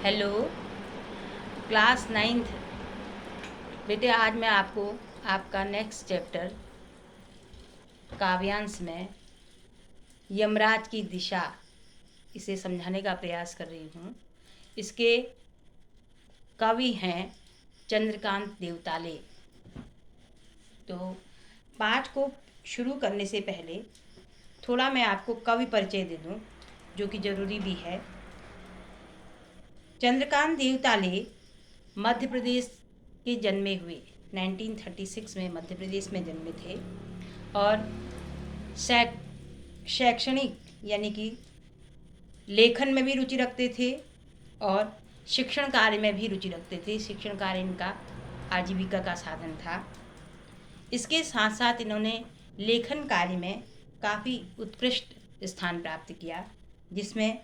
Hello class ninth. बेटे आज मैं आपको आपका नेक्स्ट चैप्टर काव्यांश में यमराज की दिशा इसे समझाने का प्रयास कर रही हूँ। इसके कवि हैं चंद्रकांत देवताले। तो पाठ को शुरू करने से पहले थोड़ा मैं आपको कवि परिचय दे दूँ, जो कि ज़रूरी भी है। चंद्रकांत देवताले मध्य प्रदेश के जन्मे हुए 1936 में मध्य प्रदेश में जन्मे थे और शैक्षणिक यानी कि लेखन में भी रुचि रखते थे और शिक्षण कार्य में भी रुचि रखते थे। शिक्षण कार्य इनका आजीविका का साधन था। इसके साथ साथ इन्होंने लेखन कार्य में काफ़ी उत्कृष्ट स्थान प्राप्त किया, जिसमें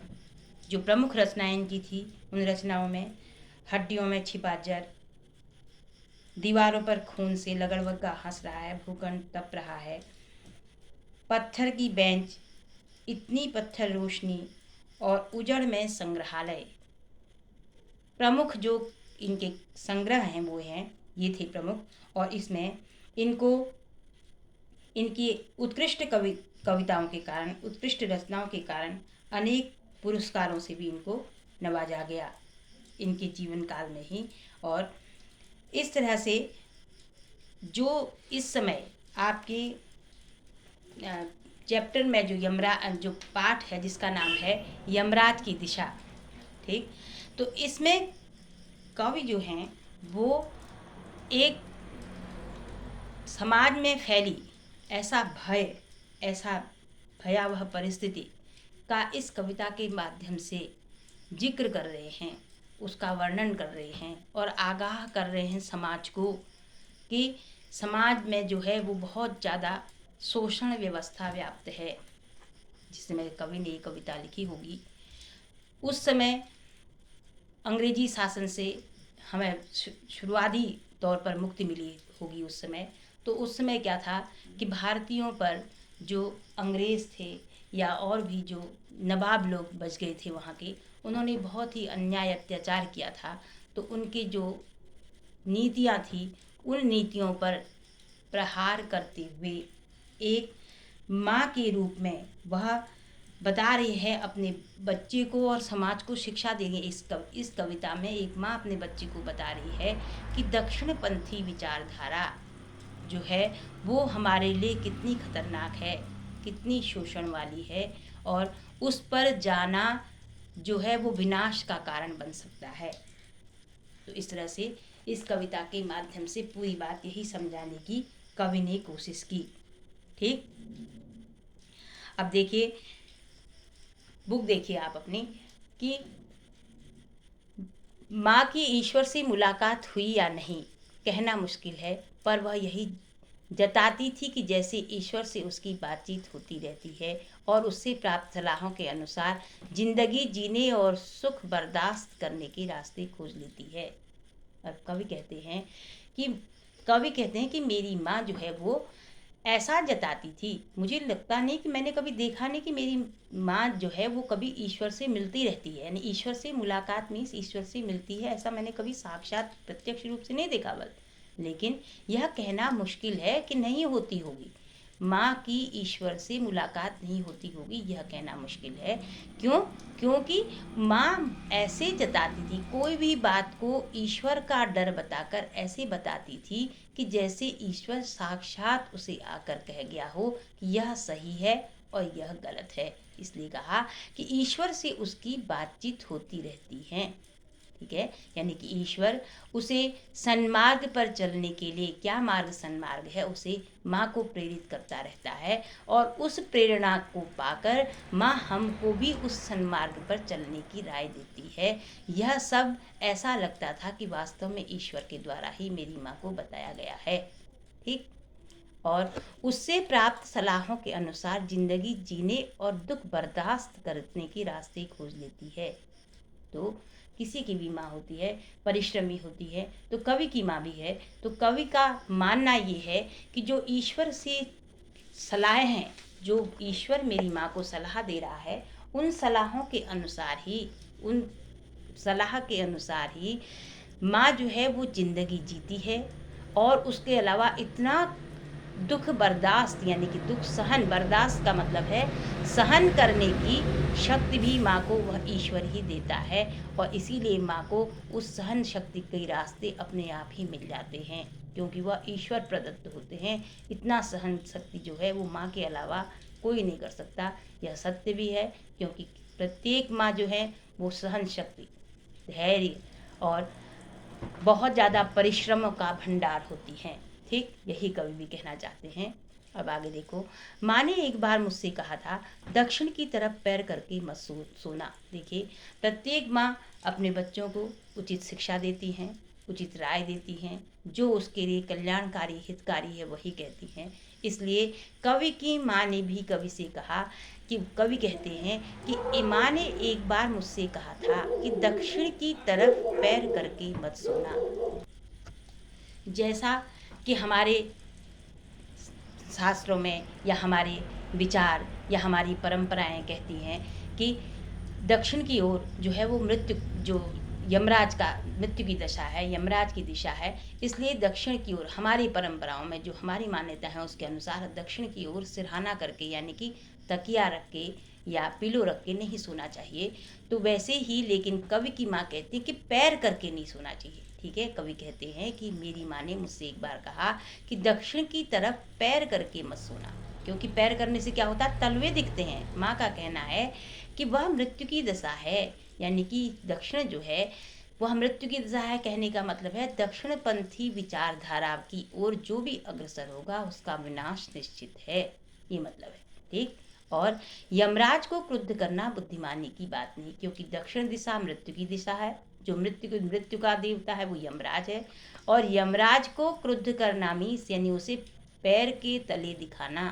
जो प्रमुख रचनाएं इनकी थी उन रचनाओं में हड्डियों में छिपा जर, दीवारों पर खून से लगड़बग्गा हंस रहा है, भूखंड तप रहा है, पत्थर की बेंच, इतनी पत्थर रोशनी और उजड़ में संग्रहालय। प्रमुख जो इनके संग्रह हैं वो हैं, ये थे प्रमुख। और इसमें इनको इनकी उत्कृष्ट कविताओं के कारण, उत्कृष्ट रचनाओं के कारण अनेक पुरस्कारों से भी इनको नवाजा गया इनके जीवन काल में ही। और इस तरह से जो इस समय आपके चैप्टर में जो पाठ है जिसका नाम है यमराज की दिशा, ठीक, तो इसमें कवि जो हैं वो एक समाज में फैली ऐसा भय, ऐसा भयावह परिस्थिति का इस कविता के माध्यम से जिक्र कर रहे हैं, उसका वर्णन कर रहे हैं और आगाह कर रहे हैं समाज को कि समाज में जो है वो बहुत ज़्यादा शोषण व्यवस्था व्याप्त है। जिस समय कवि ने ये कविता लिखी होगी उस समय अंग्रेजी शासन से हमें शुरुआती तौर पर मुक्ति मिली होगी उस समय। तो उस समय क्या था कि भारतीयों पर जो अंग्रेज़ थे या और भी जो नवाब लोग बच गए थे वहाँ के, उन्होंने बहुत ही अन्याय अत्याचार किया था। तो उनकी जो नीतियाँ थी उन नीतियों पर प्रहार करते हुए एक माँ के रूप में वह बता रही है अपने बच्चे को और समाज को शिक्षा देंगे। इस कविता में एक माँ अपने बच्चे को बता रही है कि दक्षिणपंथी विचारधारा जो है वो हमारे लिए कितनी खतरनाक है, कितनी शोषण वाली है और उस पर जाना जो है वो विनाश का कारण बन सकता है। तो इस तरह से इस कविता के माध्यम से पूरी बात यही समझाने की कवि ने कोशिश की, ठीक। अब देखिए, बुक देखिए आप अपनी कि माँ की ईश्वर से मुलाकात हुई या नहीं कहना मुश्किल है, पर वह यही जताती थी कि जैसे ईश्वर से उसकी बातचीत होती रहती है और उससे प्राप्त सलाहों के अनुसार जिंदगी जीने और सुख बर्दाश्त करने के रास्ते खोज लेती है। और कवि कहते हैं कि मेरी माँ जो है वो ऐसा जताती थी। मुझे लगता नहीं कि मैंने कभी देखा नहीं कि मेरी माँ जो है वो कभी ईश्वर से मिलती रहती है, यानी ईश्वर से मुलाकात मीन्स ईश्वर से मिलती है, ऐसा मैंने कभी साक्षात प्रत्यक्ष रूप से नहीं देखा। लेकिन यह कहना मुश्किल है कि नहीं होती होगी, माँ की ईश्वर से मुलाकात नहीं होती होगी, यह कहना मुश्किल है। क्यों? क्योंकि माँ ऐसे जताती थी, कोई भी बात को ईश्वर का डर बताकर ऐसे बताती थी कि जैसे ईश्वर साक्षात उसे आकर कह गया हो कि यह सही है और यह गलत है। इसलिए कहा कि ईश्वर से उसकी बातचीत होती रहती है, ठीक है। यानी कि ईश्वर उसे सन्मार्ग पर चलने के लिए, क्या मार्ग सन्मार्ग है, उसे माँ को प्रेरित करता रहता है और उस प्रेरणा को पाकर माँ हमको भी उस सन्मार्ग पर चलने की राय देती है। यह सब ऐसा लगता था कि वास्तव में ईश्वर के द्वारा ही मेरी माँ को बताया गया है, ठीक। और उससे प्राप्त सलाहों के अनुसार जिंदगी जीने और दुख बर्दाश्त करने के रास्ते खोज लेती है। तो किसी की भी माँ होती है, परिश्रमी होती है, तो कवि की माँ भी है। तो कवि का मानना ये है कि जो ईश्वर से सलाहें हैं, जो ईश्वर मेरी माँ को सलाह दे रहा है, उन सलाहों के अनुसार ही, उन सलाह के अनुसार ही माँ जो है वो ज़िंदगी जीती है। और उसके अलावा इतना दुख बर्दाश्त, यानी कि दुख सहन, बर्दाश्त का मतलब है सहन करने की शक्ति भी माँ को वह ईश्वर ही देता है। और इसीलिए माँ को उस सहन शक्ति के रास्ते अपने आप ही मिल जाते हैं, क्योंकि वह ईश्वर प्रदत्त होते हैं। इतना सहन शक्ति जो है वो माँ के अलावा कोई नहीं कर सकता। यह सत्य भी है, क्योंकि प्रत्येक माँ जो है वो सहन शक्ति, धैर्य और बहुत ज़्यादा परिश्रम का भंडार होती हैं। ठीक, यही कवि भी कहना चाहते हैं। अब आगे देखो, माँ ने एक बार मुझसे कहा था, दक्षिण की तरफ पैर करके मत सोना। देखिए, प्रत्येक माँ अपने बच्चों को उचित शिक्षा देती हैं, उचित राय देती हैं, जो उसके लिए कल्याणकारी हितकारी है वही कहती हैं। इसलिए कवि की माँ ने भी कवि से कहा कि कवि कहते हैं कि माँ ने एक बार मुझसे कहा था कि दक्षिण की तरफ पैर करके मत सोना। जैसा कि हमारे शास्त्रों में या हमारे विचार या हमारी परंपराएं कहती हैं कि दक्षिण की ओर जो है वो मृत्यु, जो यमराज का मृत्यु की दशा है, यमराज की दिशा है। इसलिए दक्षिण की ओर हमारी परंपराओं में जो हमारी मान्यता है उसके अनुसार दक्षिण की ओर सिरहाना करके, यानी कि तकिया रख के या पिलो रख के नहीं सोना चाहिए। तो वैसे ही लेकिन कवि की माँ कहती है कि पैर करके नहीं सोना चाहिए। ठीक है, कवि कहते हैं कि मेरी माँ ने मुझसे एक बार कहा कि दक्षिण की तरफ पैर करके मत सोना, क्योंकि पैर करने से क्या होता है, तलवे दिखते हैं। माँ का कहना है कि वह मृत्यु की दशा है, यानी कि दक्षिण जो है वह मृत्यु की दशा है। कहने का मतलब है दक्षिणपंथी विचारधारा की ओर जो भी अग्रसर होगा उसका विनाश निश्चित है, ये मतलब है। ठीक, और यमराज को क्रुद्ध करना बुद्धिमानी की बात नहीं, क्योंकि दक्षिण दिशा मृत्यु की दिशा है। जो मृत्यु का देवता है वो यमराज है। और यमराज को क्रुद्ध करना मीन्स यानी उसे पैर के तले दिखाना,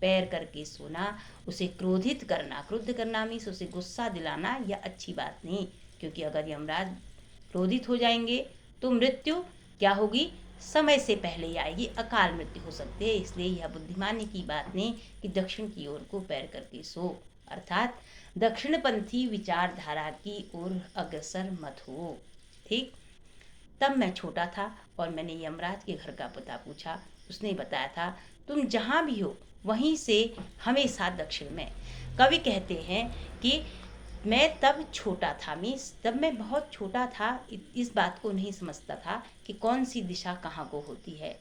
पैर करके सोना, उसे क्रोधित करना। क्रुद्ध करना मीन्स उसे गुस्सा दिलाना, यह अच्छी बात नहीं, क्योंकि अगर यमराज क्रोधित हो जाएंगे तो मृत्यु क्या होगी, समय से पहले ही आएगी, अकाल मृत्यु हो सकती है। इसलिए यह बुद्धिमानी की बात नहीं कि दक्षिण की ओर को पैर करके सो, अर्थात दक्षिणपंथी विचारधारा की ओर अग्रसर मत हो। ठीक, तब मैं छोटा था और मैंने यमराज के घर का पता पूछा। उसने बताया था तुम जहाँ भी हो वहीं से हमेशा दक्षिण में। कवि कहते हैं कि मैं तब छोटा था, मीन्स तब मैं बहुत छोटा था, इस बात को नहीं समझता था कि कौन सी दिशा कहाँ को होती है।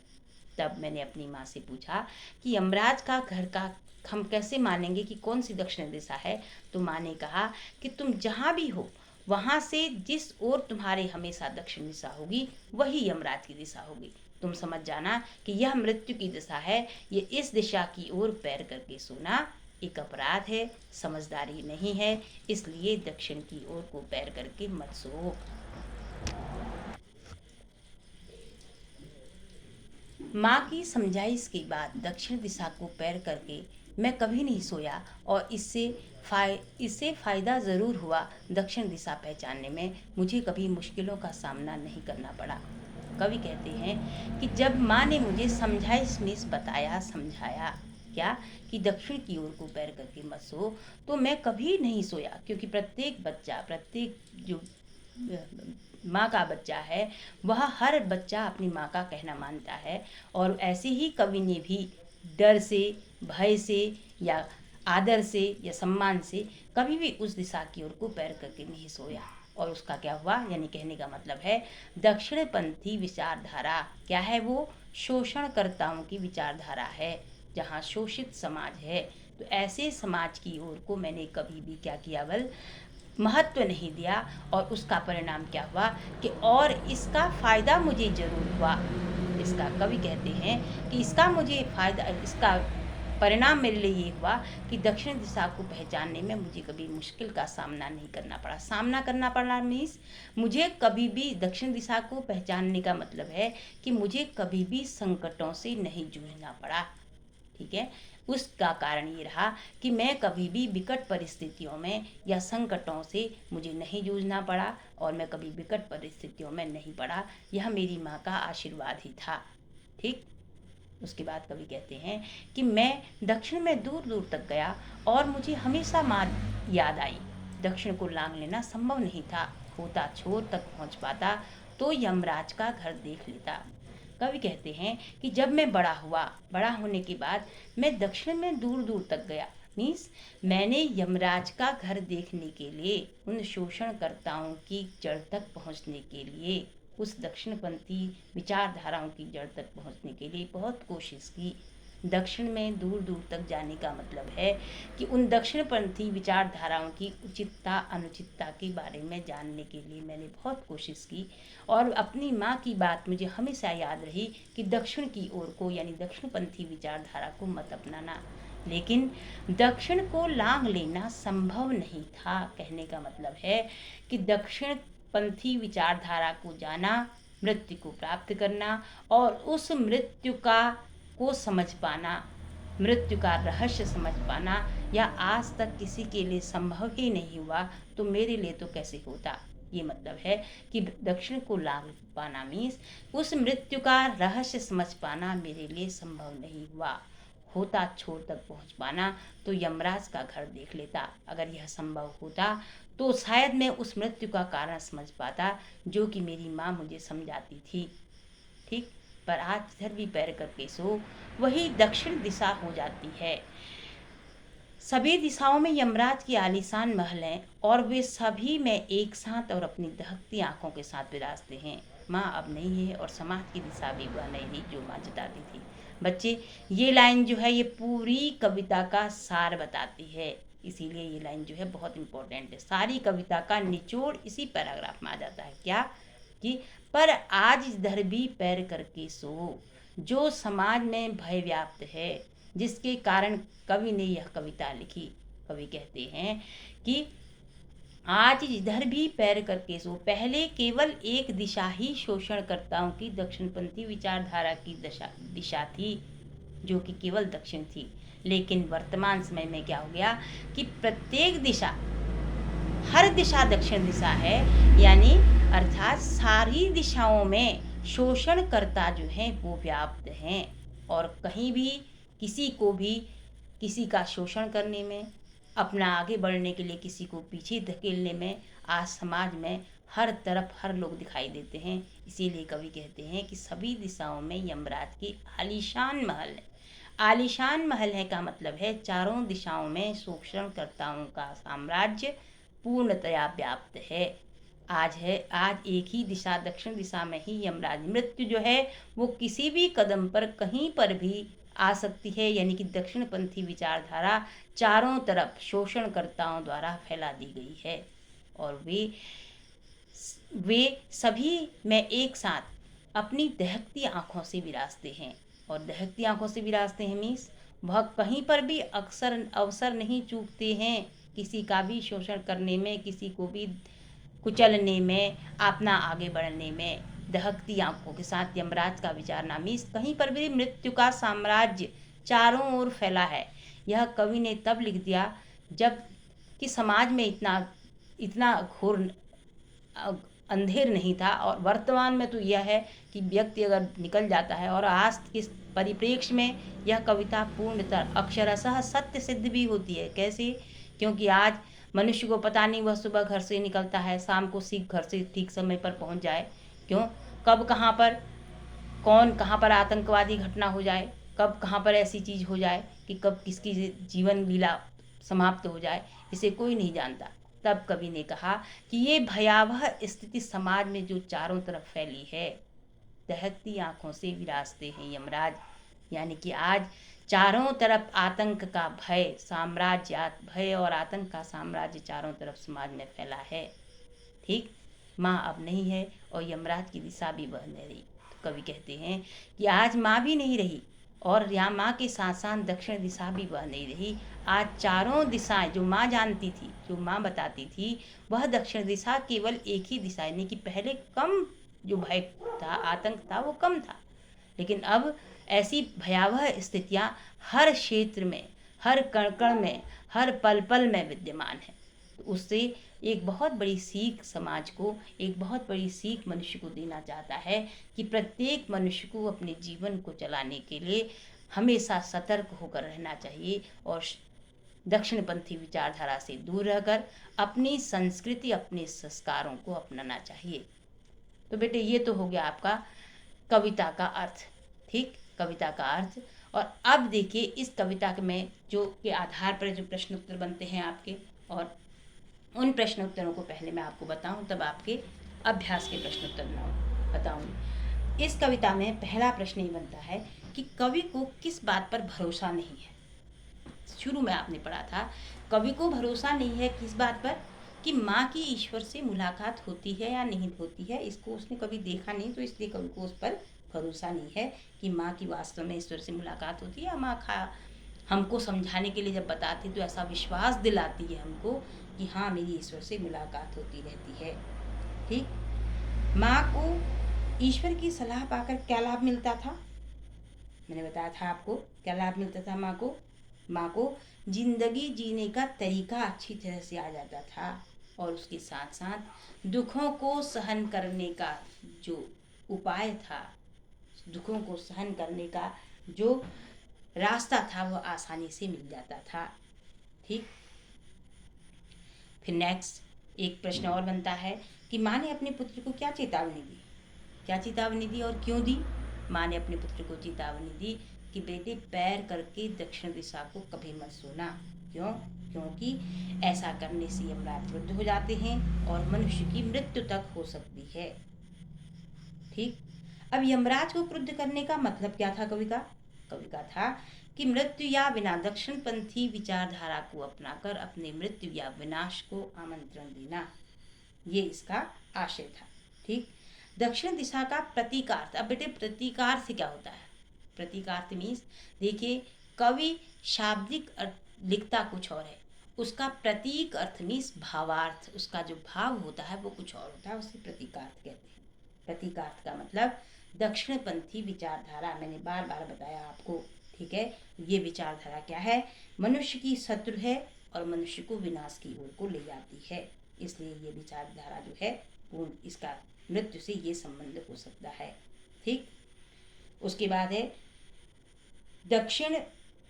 तब मैंने अपनी माँ से पूछा कि यमराज का घर का हम कैसे मानेंगे कि कौन सी दक्षिण दिशा है। तो माँ ने कहा कि तुम जहाँ भी हो वहाँ से जिस ओर तुम्हारे हमेशा दक्षिण दिशा होगी वही यमराज की दिशा होगी। तुम समझ जाना कि यह मृत्यु की दिशा है, ये इस दिशा की ओर पैर करके सोना एक अपराध है, समझदारी नहीं है। इसलिए दक्षिण की ओर को पैर करके मत सो। माँ की समझाइश के बाद दक्षिण दिशा को पैर करके मैं कभी नहीं सोया, और इससे फ़ायदा ज़रूर हुआ। दक्षिण दिशा पहचानने में मुझे कभी मुश्किलों का सामना नहीं करना पड़ा। कवि कहते हैं कि जब माँ ने मुझे समझाइश में समझाया क्या कि दक्षिण की ओर को पैर करके मत सो, तो मैं कभी नहीं सोया, क्योंकि प्रत्येक जो माँ का बच्चा है वह हर बच्चा अपनी माँ का कहना मानता है। और ऐसे ही कवि ने भी डर से, भय से या आदर से या सम्मान से कभी भी उस दिशा की ओर को पैर करके नहीं सोया। और उसका क्या हुआ, यानी कहने का मतलब है दक्षिणपंथी विचारधारा क्या है, वो शोषणकर्ताओं की विचारधारा है, जहाँ शोषित समाज है। तो ऐसे समाज की ओर को मैंने कभी भी क्या किया, महत्व नहीं दिया। और उसका परिणाम क्या हुआ कि और इसका फ़ायदा मुझे ज़रूर हुआ। इसका कवि कहते हैं कि इसका परिणाम मेरे लिए ये हुआ कि दक्षिण दिशा को पहचानने में मुझे कभी मुश्किल का सामना नहीं करना पड़ा। सामना करना पड़ा मीन्स मुझे कभी भी दक्षिण दिशा को पहचानने का मतलब है कि मुझे कभी भी संकटों से नहीं जूझना पड़ा। ठीक है, उसका कारण ये रहा कि मैं कभी भी विकट परिस्थितियों में या संकटों से मुझे नहीं जूझना पड़ा, और मैं कभी विकट परिस्थितियों में नहीं पड़ा। यह मेरी माँ का आशीर्वाद ही था। ठीक, उसके बाद कवि कहते हैं कि मैं दक्षिण में दूर दूर तक गया और मुझे हमेशा माँ याद आई। दक्षिण को लांघ लेना संभव नहीं था, होता छोर तक पहुंच पाता तो यमराज का घर देख लेता। कवि कहते हैं कि जब मैं बड़ा हुआ, बड़ा होने के बाद मैं दक्षिण में दूर दूर तक गया। मीन्स मैंने यमराज का घर देखने के लिए, उन शोषणकर्ताओं की जड़ तक पहुंचने के लिए, उस दक्षिणपंथी विचारधाराओं की जड़ तक पहुंचने के लिए बहुत कोशिश की। दक्षिण में दूर दूर तक जाने का मतलब है कि उन दक्षिणपंथी विचारधाराओं की उचितता अनुचितता के बारे में जानने के लिए मैंने बहुत कोशिश की। और अपनी माँ की बात मुझे हमेशा याद रही कि दक्षिण की ओर को, यानी दक्षिणपंथी विचारधारा को मत अपनाना। लेकिन दक्षिण को लांघ लेना संभव नहीं था। कहने का मतलब है कि दक्षिण पंथी विचारधारा को जाना, मृत्यु को प्राप्त करना और उस मृत्यु का को समझ पाना, मृत्यु का रहस्य समझ पाना, या आज तक किसी के लिए संभव ही नहीं हुआ तो मेरे लिए तो कैसे होता। ये मतलब है कि दक्षिण को लांघ पाना मीन्स उस मृत्यु का रहस्य समझ पाना मेरे लिए संभव नहीं हुआ। होता छोर तक पहुंच पाना तो यमराज का घर देख लेता। अगर यह संभव होता तो शायद मैं उस मृत्यु का कारण समझ पाता जो कि मेरी माँ मुझे समझाती थी। ठीक, पर आज जिधर भी पैर करके सो वही दक्षिण दिशा हो जाती है। सभी दिशाओं में यमराज की आलीशान महल हैं और वे सभी में एक साथ और अपनी दहकती आंखों के साथ विराजते हैं। माँ अब नहीं है और समाज की दिशा भी वह नहीं रही जो माँ जताती थी। बच्चे, ये लाइन जो है ये पूरी कविता का सार बताती है, इसीलिए ये लाइन जो है बहुत इंपॉर्टेंट है। सारी कविता का निचोड़ इसी पैराग्राफ में आ जाता है। क्या कि पर आज इधर भी पैर करके सो, जो समाज में भय व्याप्त है, जिसके कारण कवि ने यह कविता लिखी। कवि कहते हैं कि आज इधर भी पैर करके सो। पहले केवल एक दिशा ही शोषणकर्ताओं की दक्षिणपंथी विचारधारा की दिशा थी, जो कि केवल दक्षिण थी। लेकिन वर्तमान समय में क्या हो गया कि प्रत्येक दिशा, हर दिशा दक्षिण दिशा है, यानी अर्थात सारी दिशाओं में शोषणकर्ता जो हैं वो व्याप्त हैं। और कहीं भी किसी को भी किसी का शोषण करने में, अपना आगे बढ़ने के लिए किसी को पीछे धकेलने में आज समाज में हर तरफ हर लोग दिखाई देते हैं। इसीलिए कवि कहते हैं कि सभी दिशाओं में यमराज की आलीशान महल है। आलीशान महल है का मतलब है चारों दिशाओं में शोषणकर्ताओं का साम्राज्य पूर्णतया व्याप्त है। आज एक ही दिशा, दक्षिण दिशा में ही यमराज, मृत्यु जो है वो किसी भी कदम पर कहीं पर भी आ सकती है। यानी कि दक्षिणपंथी विचारधारा चारों तरफ शोषणकर्ताओं द्वारा फैला दी गई है और वे सभी में एक साथ अपनी दहकती आंखों से विराजते हैं। और दहकती आंखों से विराजते हैं मीन्स वह कहीं पर भी अवसर नहीं चूकते हैं किसी का भी शोषण करने में, किसी को भी कुचलने में, अपना आगे बढ़ने में। दहकती आंखों के साथ यमराज का विचारना मीन्स कहीं पर भी मृत्यु का साम्राज्य चारों ओर फैला है। यह कवि ने तब लिख दिया जब कि समाज में इतना घोर अंधेर नहीं था। और वर्तमान में तो यह है कि व्यक्ति अगर निकल जाता है, और आज के परिप्रेक्ष्य में यह कविता पूर्णतः अक्षरशः सत्य सिद्ध भी होती है। कैसे? क्योंकि आज मनुष्य को पता नहीं वह सुबह घर से निकलता है, शाम को घर से ठीक समय पर पहुंच जाए। क्यों? कब कहाँ पर कौन कहाँ पर आतंकवादी घटना हो जाए, कब कहाँ पर ऐसी चीज़ हो जाए कि कब किसकी जीवन लीला समाप्त हो जाए, इसे कोई नहीं जानता। तब कवि ने कहा कि ये भयावह स्थिति समाज में जो चारों तरफ फैली है, दहकती आंखों से विराजते हैं यमराज। यानी कि आज चारों तरफ आतंक का भय, भय और आतंक का साम्राज्य चारों तरफ समाज में फैला है। ठीक, माँ अब नहीं है और यमराज की दिशा भी वह नहीं रही। तो कवि कहते हैं कि आज माँ भी नहीं रही और यहाँ माँ के साथ साथ दक्षिण दिशा भी वह नहीं रही। आज चारों दिशाएं जो माँ जानती थी, जो माँ बताती थी, वह दक्षिण दिशा केवल एक ही दिशा, यानी कि पहले कम जो भय था, आतंक था, वो कम था। लेकिन अब ऐसी भयावह स्थितियाँ हर क्षेत्र में, हर कण कण में, हर पल पल में विद्यमान है। तो उससे एक बहुत बड़ी सीख समाज को, एक बहुत बड़ी सीख मनुष्य को देना चाहता है कि प्रत्येक मनुष्य को अपने जीवन को चलाने के लिए हमेशा सतर्क होकर रहना चाहिए और दक्षिणपंथी विचारधारा से दूर रहकर अपनी संस्कृति, अपने संस्कारों को अपनाना चाहिए। तो बेटे ये तो हो गया आपका कविता का अर्थ। ठीक, कविता का अर्थ। और अब देखिए इस कविता में जो के आधार पर जो प्रश्न उत्तर बनते हैं आपके, और उन प्रश्न उत्तरों को पहले मैं आपको बताऊं, तब आपके अभ्यास के प्रश्न उत्तर बताऊंगी। इस कविता में पहला प्रश्न ये बनता है कि कवि को किस बात पर भरोसा नहीं है। शुरू में आपने पढ़ा था कवि को भरोसा नहीं है किस बात पर, कि माँ की ईश्वर से मुलाकात होती है या नहीं होती है। इसको उसने कभी देखा नहीं, तो इसलिए कवि को उस पर भरोसा नहीं है कि माँ की वास्तव में ईश्वर से मुलाकात होती है, या माँ हमको समझाने के लिए जब बताती तो ऐसा विश्वास दिलाती है हमको कि हाँ मेरी ईश्वर से मुलाकात होती रहती है। ठीक, माँ को ईश्वर की सलाह पाकर क्या लाभ मिलता था, मैंने बताया था आपको क्या लाभ मिलता था। माँ को जिंदगी जीने का तरीका अच्छी तरह से आ जाता था, और उसके साथ साथ दुखों को सहन करने का जो उपाय था, दुखों को सहन करने का जो रास्ता था वह आसानी से मिल जाता था। ठीक, फिर नेक्स्ट एक प्रश्न और बनता है कि माँ ने अपने पुत्र को क्या चेतावनी दी, क्या चेतावनी दी और क्यों दी। माँ ने अपने पुत्र को चेतावनी दी कि बेटे पैर करके दक्षिण दिशा को कभी मत सोना। क्यों? क्योंकि ऐसा करने से यमराज क्रुद्ध हो जाते हैं और मनुष्य की मृत्यु तक हो सकती है। ठीक, अब यमराज को क्रुद्ध करने का मतलब क्या था कवि का था कि मृत्यु या विना दक्षिणपंथी विचारधारा को अपनाकर अपने मृत्यु या विनाश को आमंत्रण देना, ये इसका आशय था। ठीक, दक्षिण दिशा का प्रतीकार्थ। अब बेटे प्रतीकार्थ क्या होता है? प्रतीकार्थ मीन्स देखिए कवि शाब्दिक अर्थ लिखता कुछ और है, उसका प्रतीक अर्थ मीन्स भावार्थ, उसका जो भाव होता है वो कुछ और होता है, उसे प्रतीकार्थ कहते हैं। प्रतीकार्थ का मतलब दक्षिणपंथी विचारधारा, मैंने बार बार बताया आपको। ठीक है, ये विचारधारा क्या है? मनुष्य की शत्रु है और मनुष्य को विनाश की ओर को ले जाती है, इसलिए ये विचारधारा जो है वो इसका मृत्यु से ये संबंध हो सकता है। ठीक, उसके बाद है दक्षिण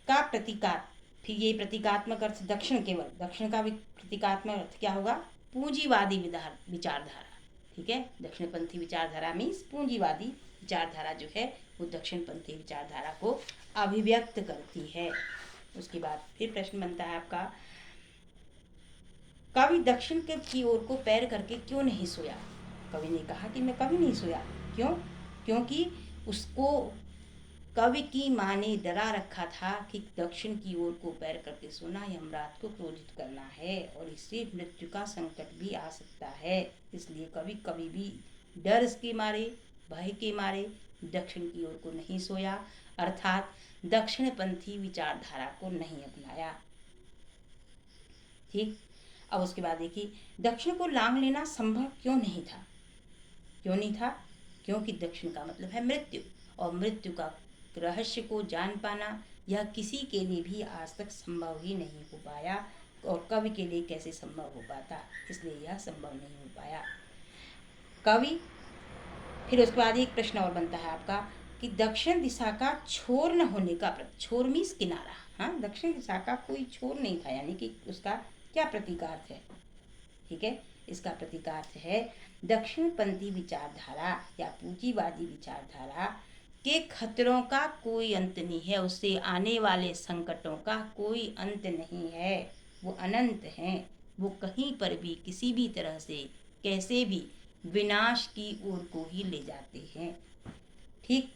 का प्रतीकात्मक। फिर ये प्रतीकात्मक अर्थ दक्षिण, केवल दक्षिण का प्रतीकात्मक अर्थ क्या होगा? पूंजीवादी विचारधारा। ठीक है, दक्षिणपंथी विचारधारा मीन्स पूंजीवादी विचारधारा जो है वो दक्षिणपंथी विचारधारा को अभिव्यक्त करती है। उसके बाद फिर प्रश्न बनता है आपका, कवि दक्षिण की ओर को पैर करके क्यों नहीं सोया? कवि ने कहा कि मैं कभी नहीं सोया। क्यों? क्योंकि उसको कवि की माँ ने डरा रखा था कि दक्षिण की ओर को पैर करके सोना यमराज को क्रोधित करना है और इससे मृत्यु का संकट भी आ सकता है। इसलिए कवि कभी भी डर के मारे, भय के मारे दक्षिण की ओर को नहीं सोया, अर्थात दक्षिणपंथी विचारधारा को नहीं अपनाया। ठीक, अब उसके बाद देखिए दक्षिण को लांग लेना संभव क्यों नहीं था? क्यों नहीं था? क्योंकि दक्षिण का मतलब है मृत्यु, और मृत्यु का रहस्य को जान पाना यह किसी के लिए भी आज तक संभव ही नहीं हो पाया, और कवि के लिए कैसे संभव हो पाता, इसलिए यह संभव नहीं हो पाया। कवि फिर उसके बाद एक प्रश्न और बनता है आपका कि दक्षिण दिशा का छोर न होने का, छोर मीन्स किनारा, हाँ दक्षिण दिशा का कोई छोर नहीं था, यानी कि उसका क्या प्रतीकार्थ है? ठीक है, इसका प्रतीकार्थ है दक्षिणपंथी विचारधारा या पूंजीवादी विचारधारा के खतरों का कोई अंत नहीं है, उससे आने वाले संकटों का कोई अंत नहीं है, वो अनंत हैं, वो कहीं पर भी किसी भी तरह से कैसे भी विनाश की ओर को ही ले जाते हैं। ठीक,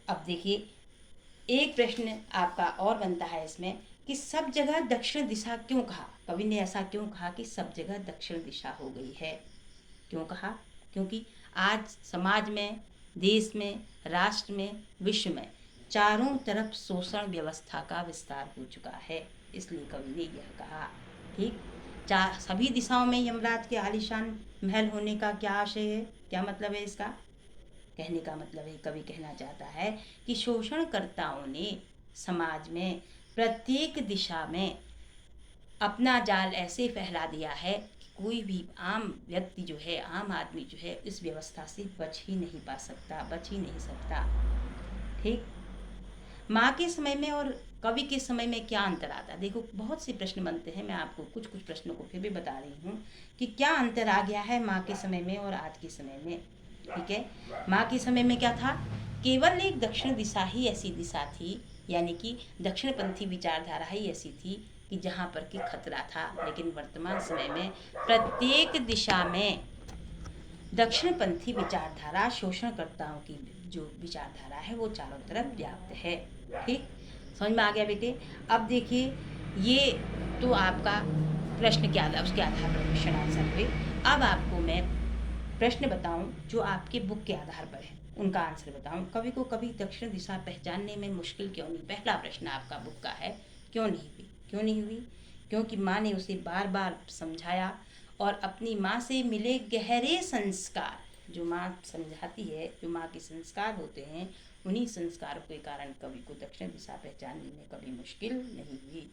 अब देखिए एक प्रश्न आपका और बनता है इसमें कि सब जगह दक्षिण दिशा क्यों कहा? कवि ने ऐसा क्यों कहा कि सब जगह दक्षिण दिशा हो गई है? क्यों कहा? क्योंकि आज समाज में, देश में, राष्ट्र में, विश्व में चारों तरफ शोषण व्यवस्था का विस्तार हो चुका है, इसलिए कवि ने यह कहा। ठीक, सभी दिशाओं में यमराज के आलीशान महल होने का क्या आशय है, क्या मतलब है इसका? कहने का मतलब है, कवि कहना चाहता है कि शोषणकर्ताओं ने समाज में प्रत्येक दिशा में अपना जाल ऐसे फैला दिया है कि कोई भी आम व्यक्ति जो है, आम आदमी जो है इस व्यवस्था से बच ही नहीं सकता। ठीक, माँ के समय में और कवि के समय में क्या अंतर आता है। देखो बहुत से प्रश्न बनते हैं, मैं आपको कुछ कुछ प्रश्नों को फिर भी बता रही हूँ कि क्या अंतर आ गया है माँ के समय में और आज के समय में। ठीक है, माँ के समय में क्या था, केवल एक दक्षिण दिशा ही ऐसी दिशा थी, यानी कि दक्षिणपंथी विचारधारा ही ऐसी थी कि जहाँ पर कि खतरा था। लेकिन वर्तमान समय में प्रत्येक दिशा में दक्षिणपंथी विचारधारा, शोषणकर्ताओं की जो विचारधारा है वो चारों तरफ व्याप्त है। ठीक, समझ में आ गया बेटे। अब देखिए, ये तो आपका प्रश्न क्या था, उसके आधार पर क्वेश्चन आंसर हुए। अब आपको मैं प्रश्न बताऊं जो आपके बुक के आधार पर है, उनका आंसर बताऊं। कवि को कभी दक्षिण दिशा पहचानने में मुश्किल क्यों नहीं। पहला प्रश्न आपका बुक का है, क्यों नहीं हुई। क्यों नहीं हुई, क्योंकि माँ ने उसे बार बार समझाया और अपनी माँ से मिले गहरे संस्कार, जो माँ समझाती है, जो माँ के संस्कार होते हैं, उन्हीं संस्कारों के कारण कवि को दक्षिण दिशा पहचानने में कभी मुश्किल नहीं हुई।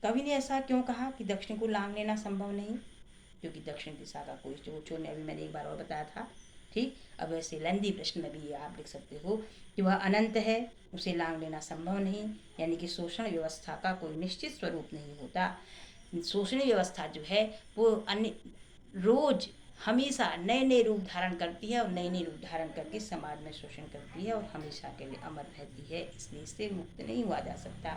कवि ने ऐसा क्यों कहा कि दक्षिण को लांघ लेना संभव नहीं, क्योंकि दक्षिण दिशा का कोई चोर में, अभी मैंने एक बार और बताया था। ठीक, अब वैसे लंदी प्रश्न में भी आप लिख सकते हो कि वह अनंत है, उसे लांघ लेना संभव नहीं, यानी कि शोषण व्यवस्था का कोई निश्चित स्वरूप नहीं होता। शोषण व्यवस्था जो है वो अन्य रोज हमेशा नए नए रूप धारण करती है और नए नए रूप धारण करके समाज में शोषण करती है और हमेशा के लिए अमर रहती है, इसलिए इससे मुक्त नहीं हुआ जा सकता।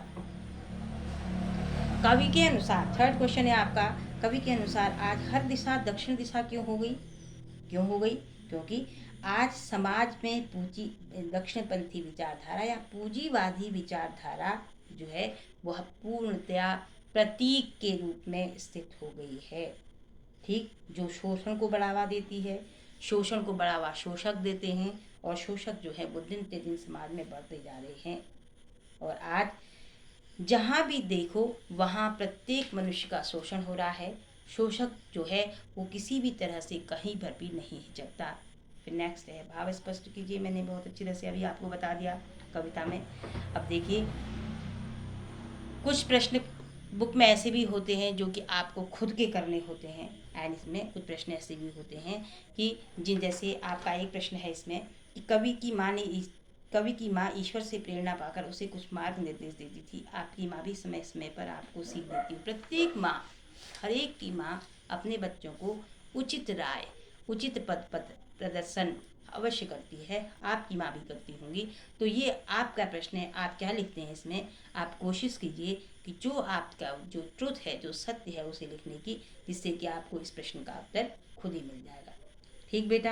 कवि के अनुसार, थर्ड क्वेश्चन है आपका, कवि के अनुसार आज हर दिशा दक्षिण दिशा क्यों हो गई। क्यों हो गई, क्योंकि आज समाज में दक्षिणपंथी विचारधारा या पूंजीवादी विचारधारा जो है वह पूर्णतया प्रतीक के रूप में स्थित हो गई है। ठीक, जो शोषण को बढ़ावा देती है, शोषण को बढ़ावा शोषक देते हैं और शोषक जो है वो दिन पे दिन समाज में बढ़ते जा रहे हैं। और आज जहाँ भी देखो वहाँ प्रत्येक मनुष्य का शोषण हो रहा है। शोषक जो है वो किसी भी तरह से कहीं पर भी नहीं हिचकता। फिर नेक्स्ट है, भाव स्पष्ट कीजिए। मैंने बहुत अच्छी तरह से अभी आपको बता दिया कविता में। अब देखिए, कुछ प्रश्न बुक में ऐसे भी होते हैं जो कि आपको खुद के करने होते हैं, एंड इसमें कुछ प्रश्न ऐसे भी होते हैं कि जिन, जैसे आपका एक प्रश्न है इसमें कि कवि की माँ ईश्वर से प्रेरणा पाकर उसे कुछ मार्ग निर्देश देती थी। आपकी माँ भी समय समय पर आपको सीख देती है। प्रत्येक माँ, हर एक की माँ अपने बच्चों को उचित राय, उचित पद प्रदर्शन अवश्य करती है। आपकी माँ भी करती होंगी। तो ये आपका प्रश्न है, आप क्या लिखते हैं इसमें। आप कोशिश कीजिए कि जो आपका जो ट्रुथ है, जो सत्य है, उसे लिखने की, जिससे कि आपको इस प्रश्न का उत्तर खुद ही मिल जाएगा। ठीक बेटा,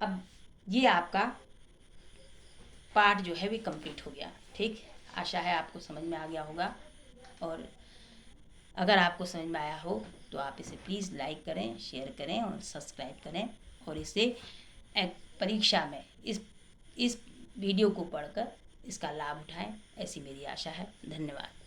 अब ये आपका पार्ट जो है भी कंप्लीट हो गया। ठीक, आशा है आपको समझ में आ गया होगा। और अगर आपको समझ में आया हो तो आप इसे प्लीज़ लाइक करें, शेयर करें और सब्सक्राइब करें, और इसे परीक्षा में इस वीडियो को पढ़कर इसका लाभ उठाएं, ऐसी मेरी आशा है। धन्यवाद।